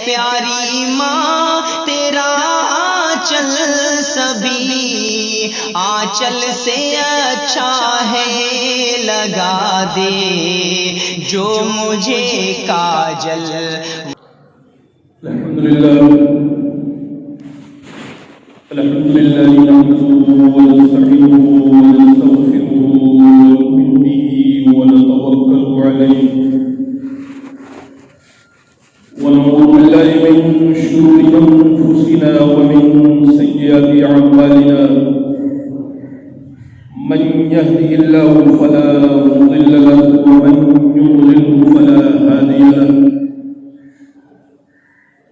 प्यारी माँ तेरा आंचल, सभी आंचल से अच्छा है लगा दे जो मुझे काजल। अल्हम्दुलिल्लाह नहमदुहु व नस्तईनुहु व नस्तगफिरुहु व नु'मिनु बिही व नतवक्कलु अलैहि व नऊज़ु बिल्लाहि मिन शुरूरि अंफुसिना व मिन सय्यिआति अअमालिना। मन यहदिहिल्लाहु फला मुदिल्ल लहु व मन युद्लिलहु फला हादिय लहु।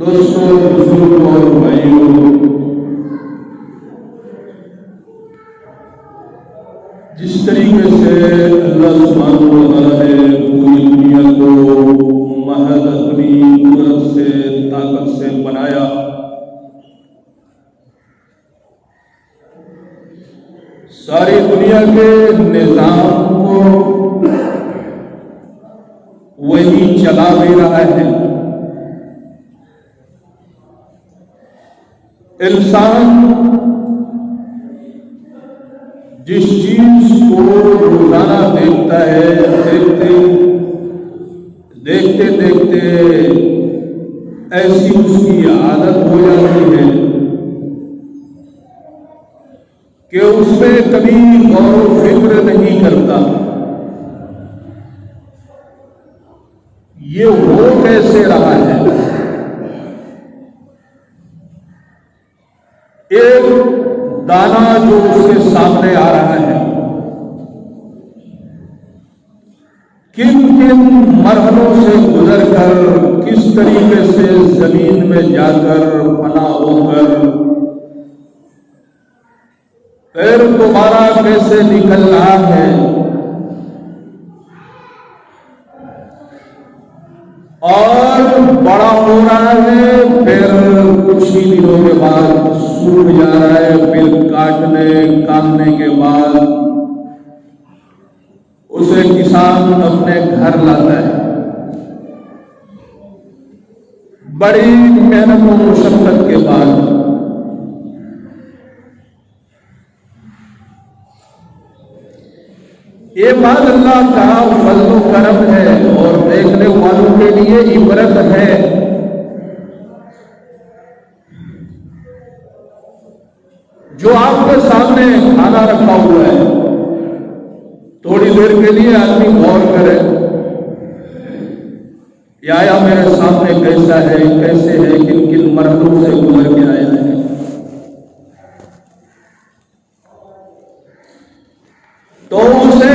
दोस्तों, बुजुर्गों और भाइयों, जिस तरीके से अल्लाह सुब्हानहू व तआला ने पूरी दुनिया को महज अपनी कुदरत से, ताकत से बनाया, सारी दुनिया के निजाम को वही चला भी रहा है। इंसान जिस चीज को रोजाना देखता है, देखते देखते ऐसी उसकी आदत हो जाती है कि उसमें कभी गौर फिक्र नहीं करता ये हो कैसे रहा है। एक दाना जो उसके सामने आ रहा है, किन किन मरहलों से गुजरकर किस तरीके से जमीन में जाकर फना होकर फिर दोबारा कैसे निकल रहा है, और बड़ा हो रहा है, फिर कुछ ही दिनों के बाद सूख जा रहा है, फिर काटने के बाद उसे किसान अपने घर लाता है। बड़ी मेहनत और मुशक्कत के बाद ये बात अल्लाह का फज़्ल करम है और देखने वालों के लिए इबरत है। जो आपके सामने खाना रखा हुआ है, थोड़ी देर के लिए आदमी गौर करे, या आया मेरे सामने कैसा है, कैसे है, किन किन मरहलों से गुजर के आया है। तो उसे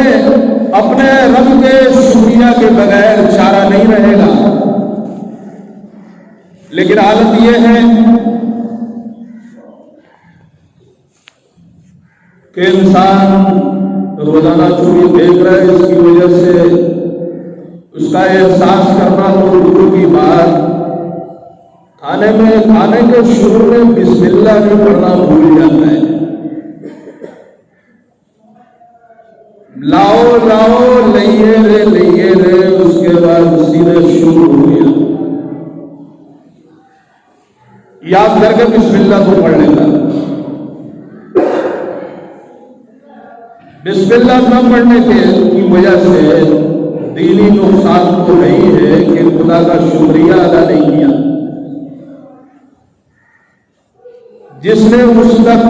अपने रब के शुक्रिया के बगैर चारा नहीं रहेगा। लेकिन हालत यह है कि इंसान रोजाना जो भी देख रहा है, इसकी वजह से उसका एहसास करना तो दूर की बात, खाने के शुरू में बिस्मिल्लाह भी पढ़ना भूल जाता है। लाओ लाओ लइए रे, उसके बाद सीधे शुरू हो गया। याद करके बिस्मिल्लाह को पढ़ लेगा। बिस्मिल्लाह न पढ़ने की वजह से दीनी नुकसान तो नहीं है कि खुदा का शुक्रिया अदा नहीं किया, जिसने उस तक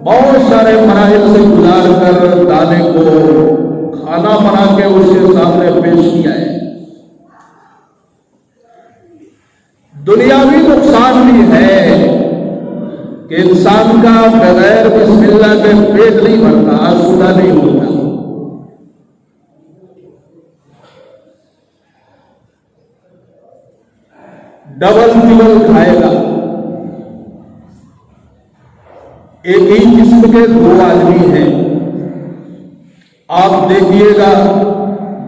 बहुत सारे मराहिल से गुजार कर दाने को खाना बना के उसके सामने पेश किया है। दुनियावी नुकसान भी है कि इंसान का बगैर बिस्मिल्लाह के पेट नहीं भरता, आसूदा नहीं होता। डबल टिबल खाएगा। एक ही जिस्म के दो आदमी हैं, आप देखिएगा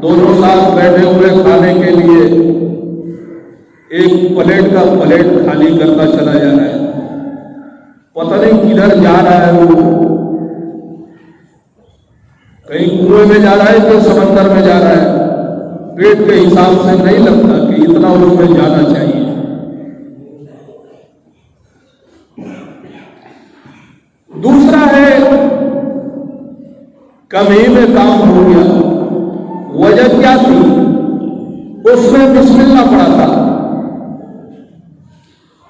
दोनों साथ बैठे हुए खाने के लिए एक प्लेट का प्लेट खाली करता चला जा रहा है, पता नहीं किधर जा रहा है वो, कहीं कुएं में जा रहा है तो समंदर में जा रहा है। पेट के हिसाब से नहीं लगता कि इतना उसमें जाना चाहिए। दूसरा है कमी में काम हो गया, वजह क्या थी, उसमें बिस्मिल्लाह पड़ा था,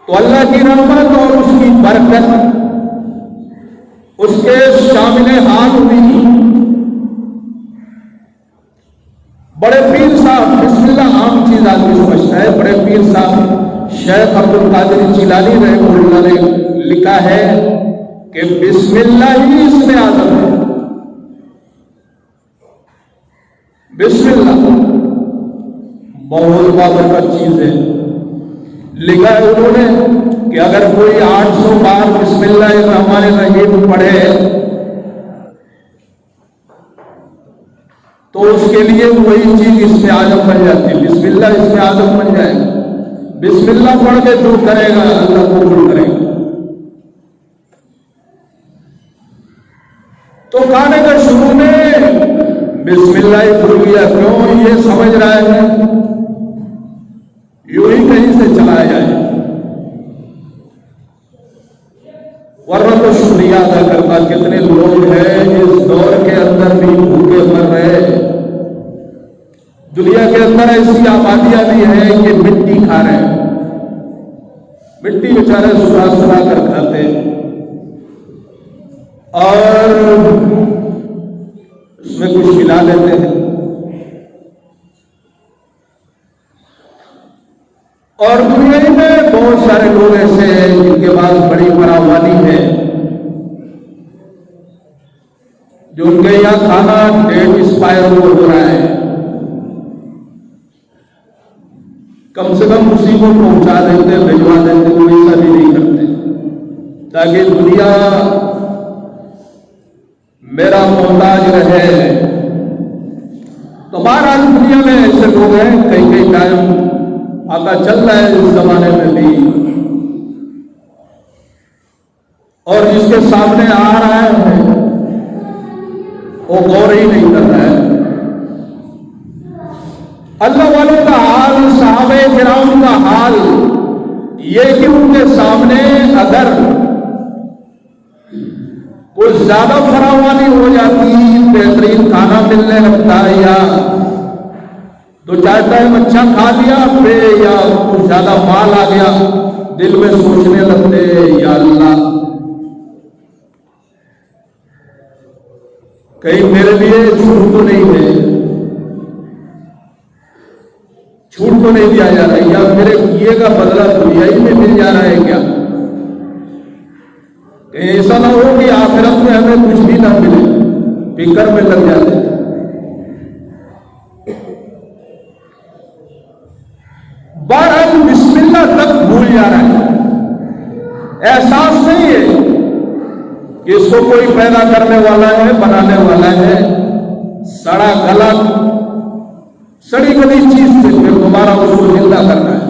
तो अल्लाह की रहमत और उसकी बरकत उसके शामिल हाल हुई। बड़े पीर साहब, बिस्मिल्लाह आम चीज आदमी समझता है, बड़े पीर साहब शेख अब्दुल कादिर जिलानी रहमतुल्लाह ने लिखा है कि बिस्मिल्लाह ही इसमें आज़म है। बिस्मिल्लाह बहुत बाबरकत चीज है। लिखा है उन्होंने कि अगर कोई 800 बार बिस्मिल्लाहिर्रहमानिर्रहीम पढ़े तो उसके लिए वही चीज इसमें आज़म बन जाती है, बिस्मिल्लाह इसमें आज़म बन जाएगा। बिस्मिल्लाह पढ़ के जो करेगा अल्लाह कबूल करेगा। तो खाने के शुरू में बिस्मिल्लाह भूल गया, क्यों, ये समझ रहा है यूं ही कहीं से चलाया जाए, वरना तो शुक्रिया अदा करता। कितने लोग हैं इस दौर के अंदर भी भूखे मर रहे हैं। दुनिया के अंदर ऐसी आबादियां भी हैं कि मिट्टी खा रहे हैं, मिट्टी बेचारे सुना कर खाते हैं और उसमें कुछ मिला लेते हैं। और दुनिया में बहुत सारे लोग ऐसे हैं जिनके पास बड़ी फरावानी है, जो उनके यहां खाना डेट एक्सपायर हो रहा है, कम से कम उसी को पहुंचा देते, भिजवा देते, वो ऐसा भी नहीं करते ताकि दुनिया मेरा मोहताज रहे। तो बहरहाल दुनिया में ऐसे लोग हैं, कई कई टाइम आता चल रहा है इस जमाने में भी, और जिसके सामने आ रहा है वो गौर ही नहीं कर रहा है। अल्लाह वालों का हाल, सहाबे किराम का हाल ये कि उनके सामने अगर कुछ ज्यादा फरावानी हो जाती, बेहतरीन खाना मिलने लगता है या तो 4 टाइम अच्छा खा लिया पे या कुछ ज्यादा माल आ गया, दिल में सोचने लगते या अल्लाह कहीं मेरे लिए छूट तो नहीं है, छूट तो नहीं दिया जा रहा है, या मेरे किए का बदला दुनिया ही में मिल जा रहा है क्या। ऐसा ना हो कि आखिरत में हमें कुछ भी ना मिले, फिक्र में लग जाते। बहरहाल बिस्मिल्लाह तक भूल जा रहा है, एहसास नहीं है कि इसको कोई पैदा करने वाला है, बनाने वाला है। सड़ा गला सड़ी गली चीज से फिर दोबारा उसको जिंदा करना है।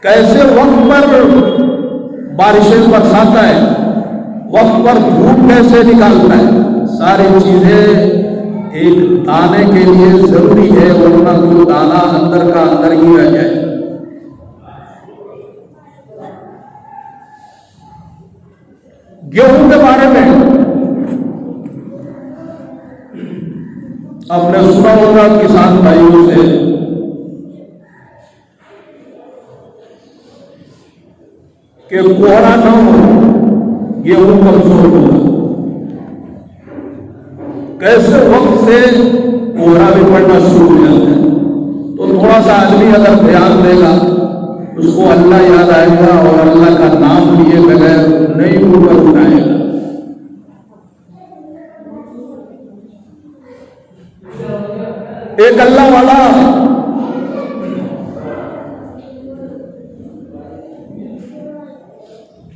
कैसे वक्त पर बारिशें बरसाता है, वक्त पर धूप कैसे निकालता है, सारी चीजें एक दाने के लिए जरूरी है, वरना तो दाना अंदर का अंदर ही रह जाए। गेहूं के बारे में आपने सुना होगा किसान भाइयों से कि कोहरा न हो गेहूं कमजोर होगा। कैसे वक्त से कोहरा भी पड़ना शुरू हो जाता है, तो थोड़ा सा आदमी अगर ध्यान देगा उसको अल्लाह याद आएगा और अल्लाह का नाम लिए बगैर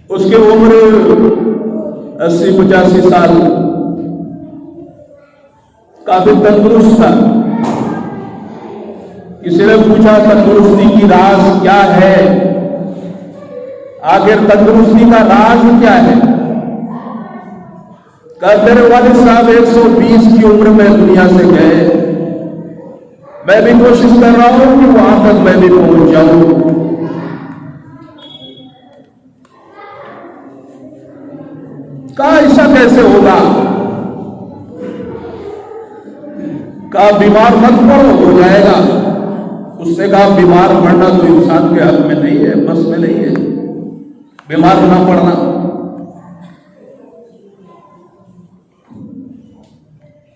उसकी उम्र 80-85 साल, काफी तंदुरुस्त था। किसी ने पूछा तंदुरुस्ती की राज क्या है, आखिर तंदुरुस्ती का राज क्या है? मेरे वालिद साहब 120 की उम्र में दुनिया से गए, मैं भी कोशिश कर रहा हूं कि वहां तक मैं भी पहुंच जाऊं। कहा ऐसा कैसे होगा? कहा बीमार मत पड़ो, हो जाएगा। उसने कहा बीमार पड़ना तो इंसान के हाथ में नहीं है, बस में नहीं है बीमार ना पड़ना।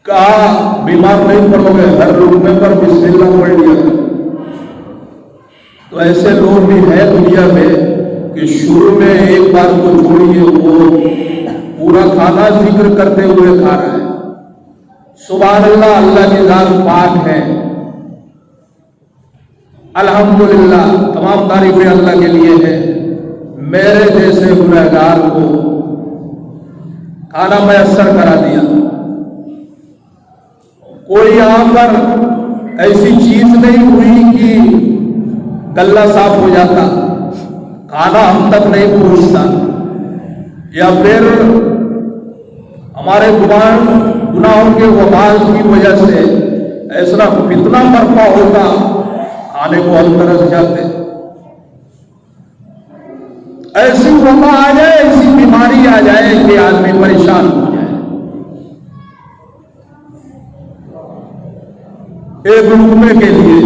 कहा बीमार नहीं पड़ोगे, हर रुकने पर बिस्मिल्लाह पढ़ लिया। तो ऐसे लोग भी हैं दुनिया में कि शुरू में एक बार को छोड़िए, वो पूरा खाना जिक्र करते हुए खा रहा है। सुभान अल्लाह, अल्लाह की जात पाक है, अल्हम्दुलिल्लाह, तमाम तारीफें अल्लाह के लिए है। मेरे जैसे गुनहगार को खाना मैसर करा दिया। कोई यहां पर ऐसी चीज नहीं हुई कि गला साफ हो जाता, खाना हम तक नहीं पहुंचता, या फिर हमारे गुनाहों के वबाल की वजह से ऐसा फितना बर्पा होगा, खाने को हम तरस जाते। ऐसी वबा आ जाए, ऐसी बीमारी आ जाए कि आदमी परेशान हो जाए। एक रुकने के लिए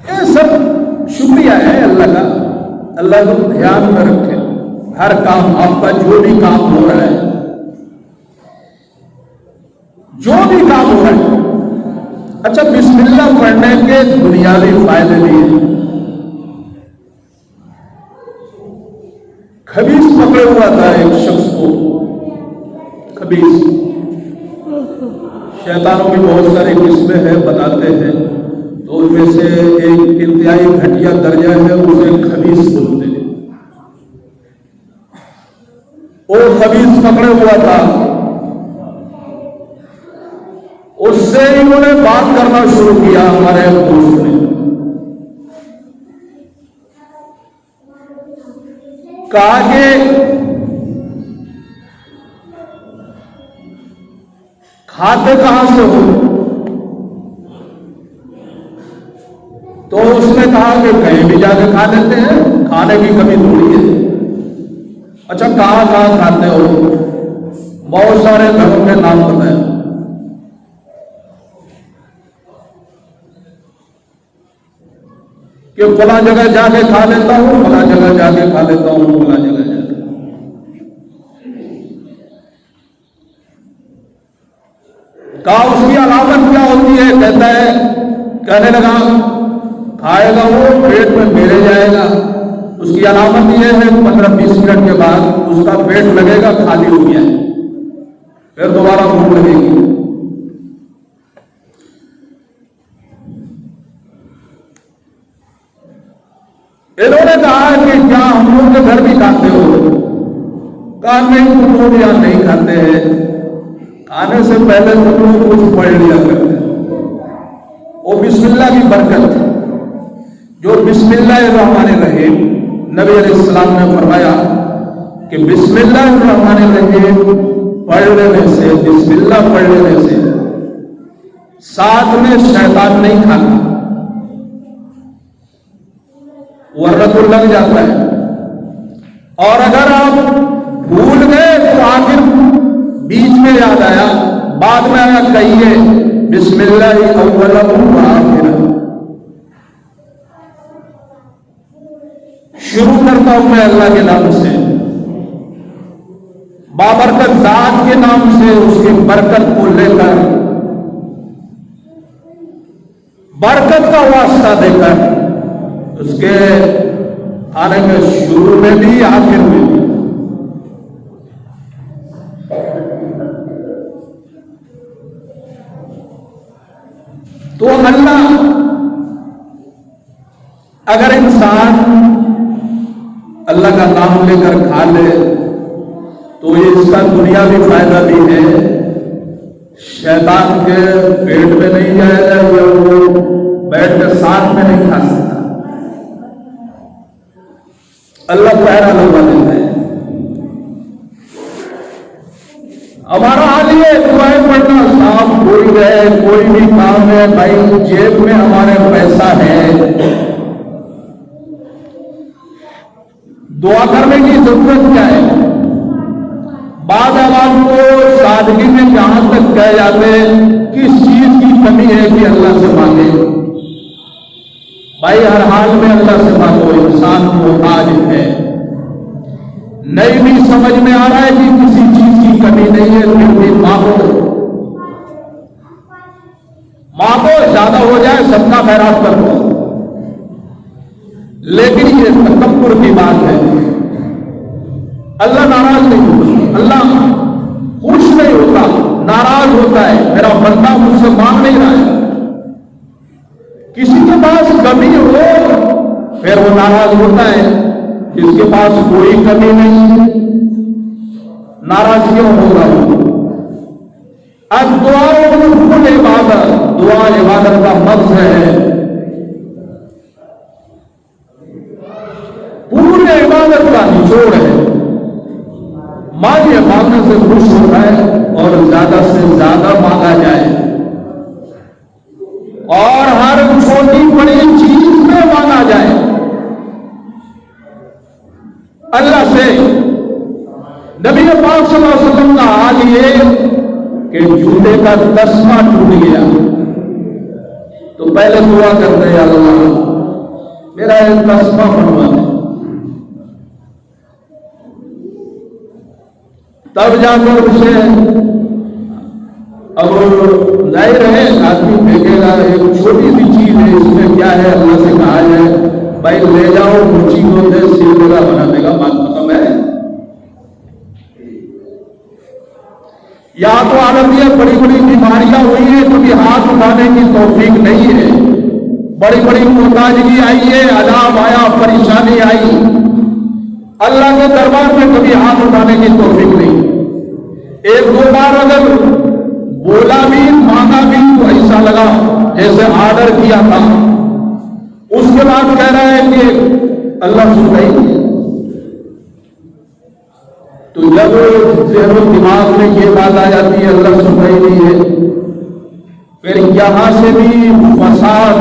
ये सब शुक्रिया है अल्लाह का। अल्लाह को ध्यान में रखे, हर काम आपका जो भी काम हो रहा है, जो भी काम हो रहा है। अच्छा, बिस्मिल्लाह पढ़ने के दुनियावी फायदे भी हैं। खबीस पकड़े हुआ था एक शख्स को, खबीस, शैतानों की बहुत सारी किस्में हैं बताते हैं, तो उनमें से एक इंतहाई घटिया दर्जा है, उसे खबीस बोलते हैं। वो खबीस पकड़े हुआ था, उससे इन्होंने बात करना शुरू किया। हमारे दोस्त ने कहा कि खाते कहां से हो? तो उसने कहा कि कहीं भी जाके खा लेते हैं, खाने की कमी थोड़ी है। अच्छा, कहां कहां खाते हो? बहुत सारे घरों के नाम बताए। कि फला जगह जाके खा लेता हूं, फला जगह जाके खा लेता हूं, फला जगह जाके। कहा उसकी अलामत क्या होती है? कहता है, कहने लगा खाएगा वो, पेट में मेरे जाएगा। उसकी अलामत यह है 15-20 मिनट के बाद उसका पेट लगेगा खाली हो गया है, फिर दोबारा भूख लगेगी। इन्होंने कहा कि क्या हम लोग के घर भी खाते हो? कहा नहीं, तुम लोग यहां नहीं खाते हैं, खाने से पहले तुम लोग कुछ पढ़ लिया करते। वो बिस्मिल्लाह की बरकत, जो बिस्मिल्लाहिर्रहमानिर्रहीम, नबी अलैहिस्सलाम ने फरमाया कि बिस्मिल्लाहिर्रहमानिर्रहीम पढ़ लेने से, बिस्मिल्लाह पढ़ लेने से साथ में शैतान नहीं खाता, वरना तो लग जाता है। और अगर आप भूल गए तो आखिर बीच में याद आया, बाद में आया, कहिए बिस्मिल्लाहि अव्वलहु व आखिरहु। शुरू करता हूं मैं अल्लाह के नाम से, बाबरकत जात के नाम से, उसकी बरकत को लेकर, बरकत का वास्ता देकर, उसके आने में शुरू में भी आखिर में भी। तो अल्लाह, अगर इंसान अल्लाह का नाम लेकर खा ले तो इसका दुनियावी फायदा भी है, शैतान के पेट में नहीं जाएगा या वो बैठ के साथ में नहीं खा सकता। अल्लाह पहरा लगवा देता है। हमारा हाल ये दुआएं पढ़ना, सांप भूल गए, कोई भी काम है भाई, जेब में हमारे पैसा है, दुआ करने की जरूरत क्या है? बाद आवाज को सादगी में जहां तक कह जाते किस चीज की कमी है कि अल्लाह से मांगे। भाई हर हाल में अल्लाह से मांगो, इंसान मोहताज है। नहीं भी समझ में आ रहा है कि किसी चीज की कमी नहीं है, फिर भी मांगो, मांगो, ज्यादा हो जाए सबका खैरात कर दो। लेकिन ये तकब्बुर की बात है। अल्लाह नाराज नहीं होता, अल्लाह खुश नहीं होता, नाराज होता है। मेरा बंदा मुझसे मांग नहीं रहा है। किसी के पास कमी हो फिर वो नाराज होता है, जिसके पास कोई कमी नहीं नाराज क्यों होगा? अब दुआ इबादत, दुआ इबादत का मर्ज है। पूरे इबादत का निचोड़ है। मांगे, मांगने से खुश होता है और ज्यादा से ज्यादा मांगा जाए, और हर छोटी बड़ी चीज में मांगा जाए। अल्लाह से नबी पाक सल्लल्लाहु अलैहि वसल्लम का हाल ये कि जूते का तस्मा टूट गया तो पहले दुआ करते हैं, अल्लाह मेरा एक तस्मा बनवा दे। तब जाकर उसे, अब जाहिर है आदमी फेंकेगा, एक छोटी सी चीज है, इसमें क्या है? अल्लाह से कहा जाए भाई ले जाओ, रुचि को दे, सिर जगह बना देगा, बात खत्म है। या तो आदत ये बड़ी बड़ी बीमारियां हुई है, कभी हाथ उठाने की तौफीक नहीं है, बड़ी बड़ी मोहताजगी आई है, अजाब आया, परेशानी आई, अल्लाह के दरबार में कभी हाथ उठाने की तौफीक नहीं। एक दो बार अगर बोला भी, मांगा भी तो ऐसा लगा जैसे ऑर्डर किया था, उसके बाद कह रहा है कि अल्लाह सुनता ही नहीं। तो जब ज़हन दिमाग में ये बात आ जाती है अल्लाह सुनता ही नहीं है, फिर यहां से भी फसाद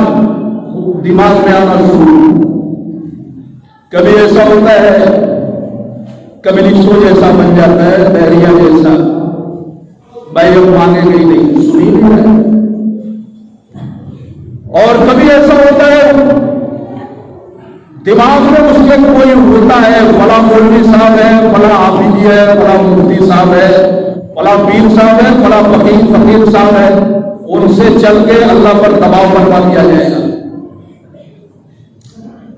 दिमाग में आना शुरू। कभी ऐसा होता है, कम्युनिस्टों जैसा बन जाता है, बहरिया जैसा, भाई अब मांगेंगे ही नहीं, सुनी नहीं रहे। और कभी ऐसा होता है दिमाग में उसके कोई होता है, फला मौलवी साहब है, फला हाफिज है, फला मुफ्ती साहब है, फला पीर साहब है, फला फकीर साहब है, उनसे चल के अल्लाह पर दबाव बनवा दिया जाएगा।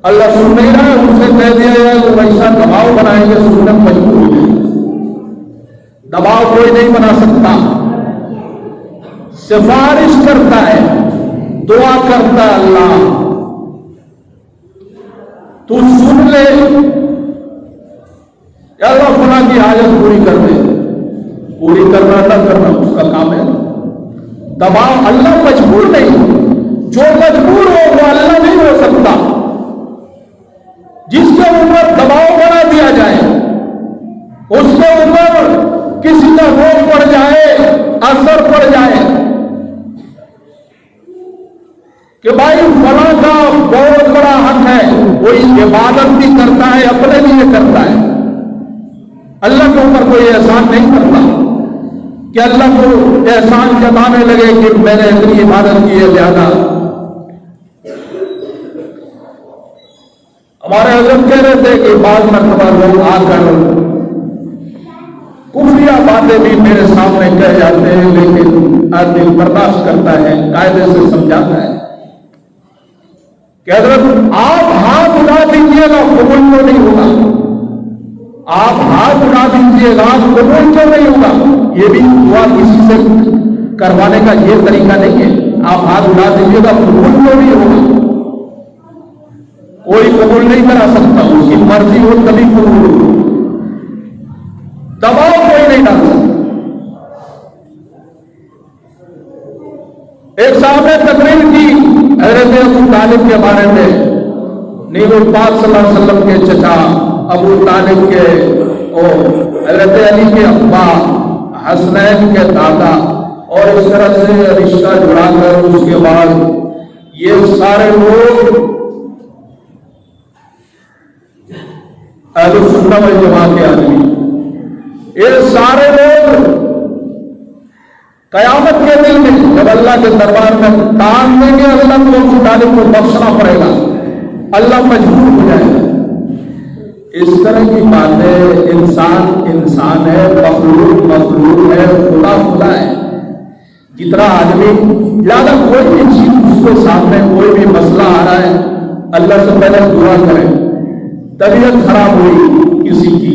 अल्लाह सुन नहीं रहा है, उनसे कह दिया जाए तो वैसा दबाव बनाएंगे, सुनने मजबूर हो जाएंगे। दबाव कोई नहीं बना सकता, सिफारिश करता है, दुआ करता है, अल्लाह तू सुन ले, अल्लाह फला की हाजत पूरी कर दे। पूरी करना न करना उसका काम है। दबाव, अल्लाह मजबूर नहीं, जो मजबूर हो वो अल्लाह नहीं हो सकता। जिसके ऊपर दबाव बना दिया जाए, उसके ऊपर किसी का रोग पड़ जाए, असर पड़ जाए कि भाई फला का बहुत बड़ा हक है, कोई इबादत भी करता है, अपने लिए करता है, अल्लाह के ऊपर कोई एहसान नहीं करता कि अल्लाह को एहसान जताने लगे कि मैंने इतनी इबादत की है ज्यादा। हमारे हजरत कह रहे थे कि बाद मरतबा लोग आकर कुफरिया बातें भी मेरे सामने कह जाते हैं, लेकिन आदमी बर्दाश्त करता है, कायदे से समझाता है। हजरत आप हाथ उठा दीजिएगा, कबूल तो नहीं होगा। आप हाथ उठा दीजिएगा, कबूल तो नहीं होगा। ये भी दुआ किसी से करवाने का ये तरीका नहीं है। आप हाथ उठा दीजिएगा, कबूल तो नहीं होगा। कोई कबूल नहीं करा सकता, उसकी मर्जी हो तभी कबूल हो, दबाव कोई नहीं डाल सकता। एक साहब ने तकरीर की हजरत अबू तालिब के बारे में, नबी पाक सल्लल्लाहु अलैहि वसल्लम के चचा अबू तालिब के हजरत अली के अब्बा, हसनैन के दादा, और इस तरह से रिश्ता जुड़ाकर उसके बाद ये सारे लोग अहले सुन्नत वल जमात के आदमी, ये सारे लोग कयामत के दिन में जब अल्लाह के दरबार में तान देंगे, अल्लाह को अबू तालिब को बख्शना पड़ेगा, अल्लाह मजबूर हो जाएगा। इस तरह की बातें, इंसान इंसान है, मखलूक मखलूक है, खुदा खुदा है। जितना आदमी ज्यादा कोई भी चीज उसके सामने, कोई भी मसला आ रहा है, अल्लाह से पहले दुआ करें। तबीयत खराब हुई किसी की,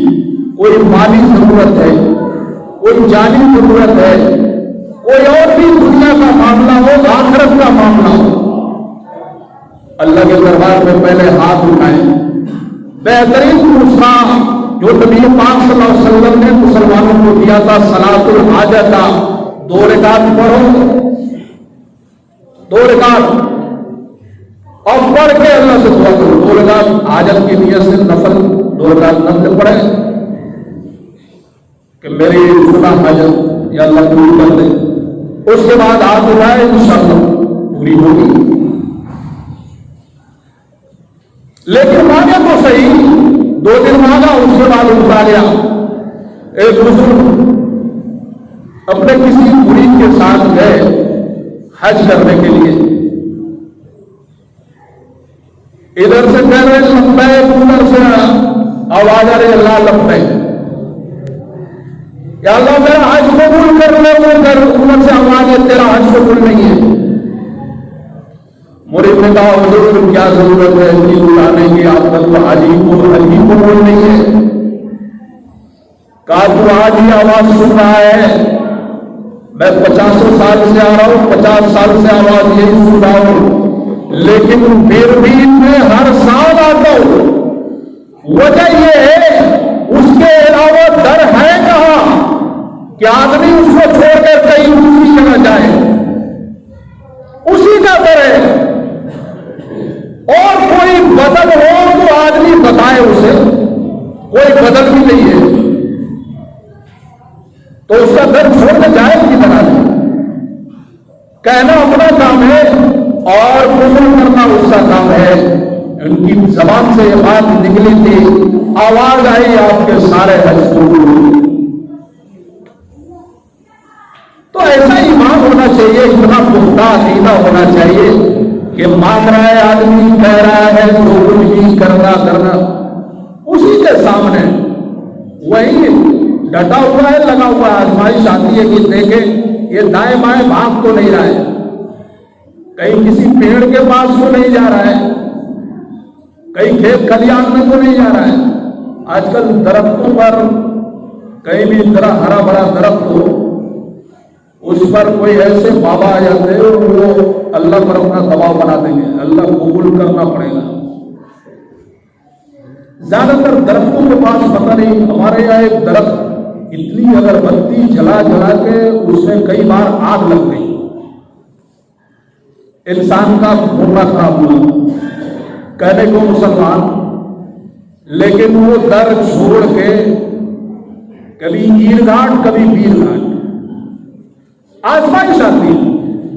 कोई माली जरूरत है, कोई जानी जरूरत है, कोई और भी दुनिया का मामला हो, आखिरत का मामला हो, अल्लाह के दरबार में पहले हाथ उठाएं। बेहतरीन दूसरा जो नबी पाक सल्लल्लाहु अलैहि वसल्लम ने मुसलमानों को दिया था, सलातुल हाजत, 2 रकात पढ़ो, 2 रकात और पढ़ के अल्लाह से दुआ करो। 2 रकात हाजत की नियत से नफल, 2 रकात नफल पढ़े कि मेरी सुना हाजत या अल्लाह पूरी कर दे। उसके बाद हाथ उठाए, इंशाअल्लाह पूरी होगी। लेकिन मांगे तो सही, 2 दिन मांगा, उसके बाद उठा लिया। एक बुजुर्ग अपने किसी मुरीद के साथ गए हज करने के लिए, इधर से कह रहे लब्बैक, उधर से आवाज आ रही अल्लाह लब्बैक, या अल्लाह मेरा हज कबूल कर लो, कर उधर से आवाज है तेरा हज कबूल नहीं है। मुरीद ने कहा हुजूर क्या जरूरत है इतनी उठाने की, आपका तो हज ही कबूल नहीं है। कहा तू आज ही आवाज सुन रहा है, मैं 50 साल से आ रहा हूं, 50 साल से आवाज यही सुन रहा हूं, लेकिन फिर भी मैं हर साल आता हूं। वजह यह है उसके अलावा डर है कहां कि आदमी उसको छोड़कर कहीं दूसरी जगह जाए, उसी का डर है। और कोई बदल हो तो आदमी बताए उसे, कोई बदल भी नहीं है तो उसका घर छोड़ के जाए की तरह। कहना अपना काम है और कबूल करना उसका काम है। उनकी जबान से ये बात निकली थी, आवाज आई आपके सारे हज कबूल हुए। तो ऐसा ईमान होना चाहिए, इतना पुख्ता अकीदा होना चाहिए कि मांग रहा है आदमी, कह रहा है जो कुछ भी करना उसी के सामने वही डटा हुआ है, लगा हुआ है। आजमाइश आती है कि देखे ये दाएं बाएं भाग तो नहीं रहा है, कहीं किसी पेड़ के पास तो नहीं जा रहा है, कहीं खेत खलियान में तो नहीं जा रहा है। आजकल दरख्तों पर कहीं भी तरह हरा भरा दरख्त हो, उस पर कोई ऐसे बाबा आ जाते हैं और वो अल्लाह पर अपना दबाव बना देंगे, अल्लाह कबूल करना पड़ेगा। ज्यादातर दरख्तों के पास पता नहीं, हमारे यहाँ एक दरख्त इतनी अगरबत्ती जला जला के उसमें कई बार आग लग गई, इंसान का घूमना खराब हुआ, कहने को मुसलमान, लेकिन वो दर छोड़ के कभी ईरघाट कभी वीरघाट आजमाइश आती,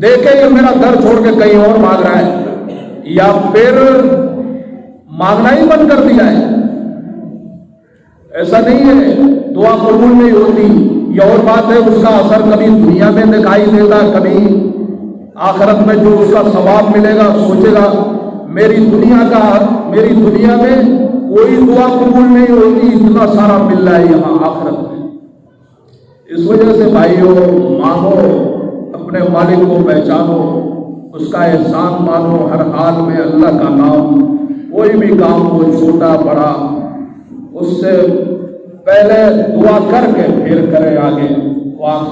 देखे ये मेरा दर छोड़ के कहीं और मांग रहा है या फिर मांगना ही बंद कर दिया है। ऐसा नहीं है दुआ कबूल नहीं होती, ये और बात है उसका असर कभी दुनिया में दिखाई देता, कभी आखिरत में जो उसका सवाब मिलेगा सोचेगा मेरी दुनिया में कोई दुआ कबूल नहीं होती, इतना सारा मिल रहा है यहाँ आखिरत में। इस वजह से भाइयों मांगो, अपने मालिक को पहचानो, उसका एहसान मानो, हर हाल में अल्लाह का नाम, कोई भी काम हो छोटा बड़ा उससे पहले दुआ करके फिर करें आगे। वाक़